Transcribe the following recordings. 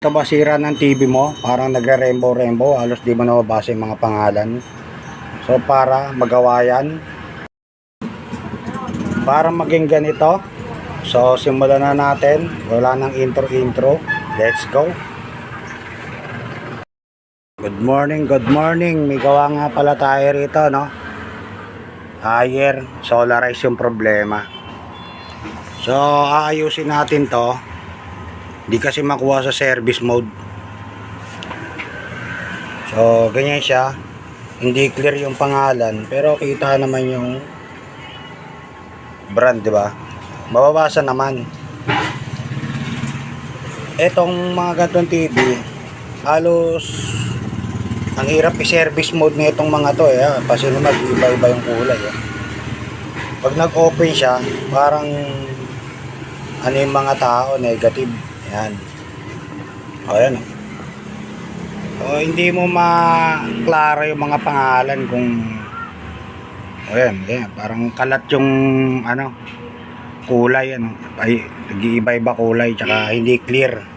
Ito ba sira ng TV mo? Parang nagre-rainbow-rainbow, halos di mo nababasa yung mga pangalan. So para magawa yan, para maging ganito, so simulan na natin. Wala nang intro. Let's go. Good morning. May gawa nga pala tayo rito, no? Ayer, solarize yung problema. So aayusin natin to. Di kasi makuha sa service mode. So ganyan siya. Hindi clear yung pangalan, pero kita naman yung brand, di ba? Mababasa naman. Etong mga ganitong TV, halos ang hirap i-service mode na itong mga to eh. Kasi naman iba-iba yung kulay eh. Pag nag-open siya, parang ano yung mga tao, negative. Yan. O yan. O hindi mo maklaro yung mga pangalan kung o yan. Parang kalat yung ano kulay ano. Ay, nag-iiba-iba kulay tsaka hindi clear.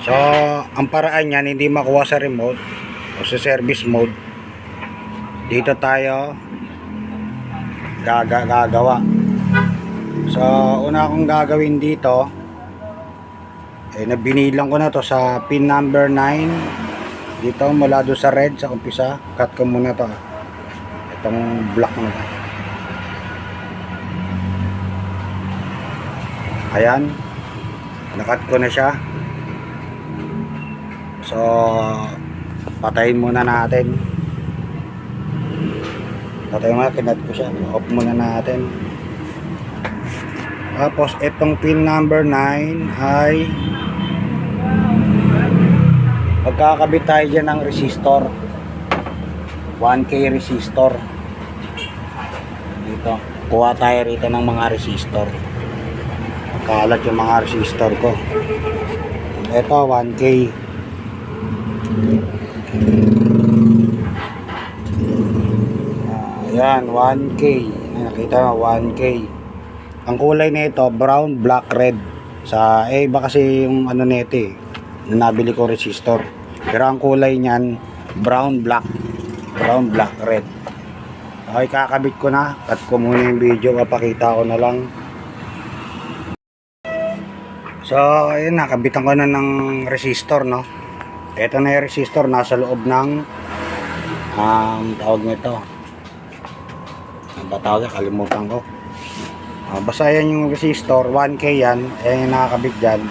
So, ang paraan yan hindi makuha sa remote o sa service mode. Dito tayo gagawa. So, una akong gagawin dito nabinilang ko na to sa pin number 9 dito mula doon sa red sa umpisa. Cut ko muna to itong black na to. Ayan, nakat ko na siya. So patayin muna natin. Kinat ko siya, off muna natin. Tapos itong pin number 9 ay pagkakabit tayo dyan ng resistor, 1K resistor. Dito kuha tayo rito ng mga resistor. Kalat yung mga resistor ko. Ito 1K. Ayan 1K. Nakita mo 1K. Ang kulay nito brown, black, red. Sa iba kasi yung ano nito na nabili ko resistor. Pero ang kulay niyan brown, black, red. Okay, kakabit ko na. Cut ko muna yung video, papakita ko na lang. So, ayun, nakabitan ko na ng resistor, no. Ito na yung resistor nasa loob ng tawag nito. Ang tawag, kalimutan ko. Basta yan yung resistor, 1K yan, yung nakakabit dyan,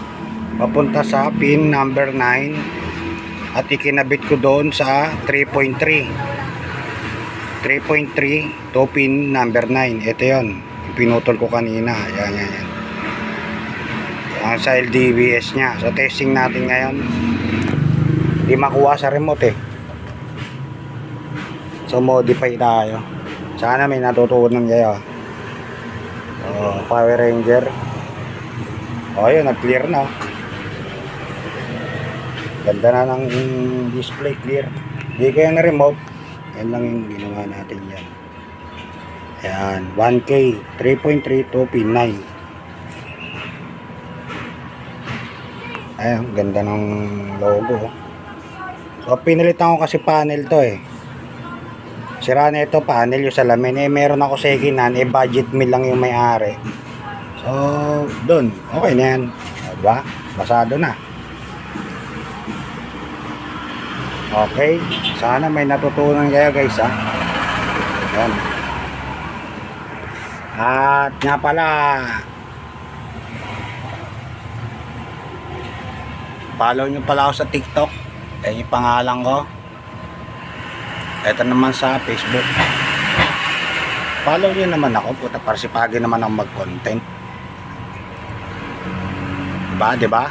papunta sa pin number 9 at ikinabit ko doon sa 3.3 to pin number 9. Ito yun, pinutol ko kanina. Yan. Yan sa LDBS nya. So testing natin ngayon. Di makuha sa remote eh. So modify tayo. Sana may natutunan kayo. Power Ranger. Ayun, nag-clear na. Ganda na ng display, clear. Hindi kaya na remote. Yan lang yung ginawa natin yan. Ayan, 1K 3.3 to pin 9. Ayan, ganda ng logo. So pinalitan ko kasi panel to eh. Sira na ito panel yung salamin. Meron ako second hand, budget meal lang yung may-ari. So dun, okay na yan, diba? Basado na. Okay, sana may natutunan kayo guys ha. Ayan. At nga pala, follow nyo pala ako sa TikTok. Yung pangalan ko. Ito naman sa Facebook. Follow nyo naman ako. Puta, para sipagin naman ako mag-content. Diba?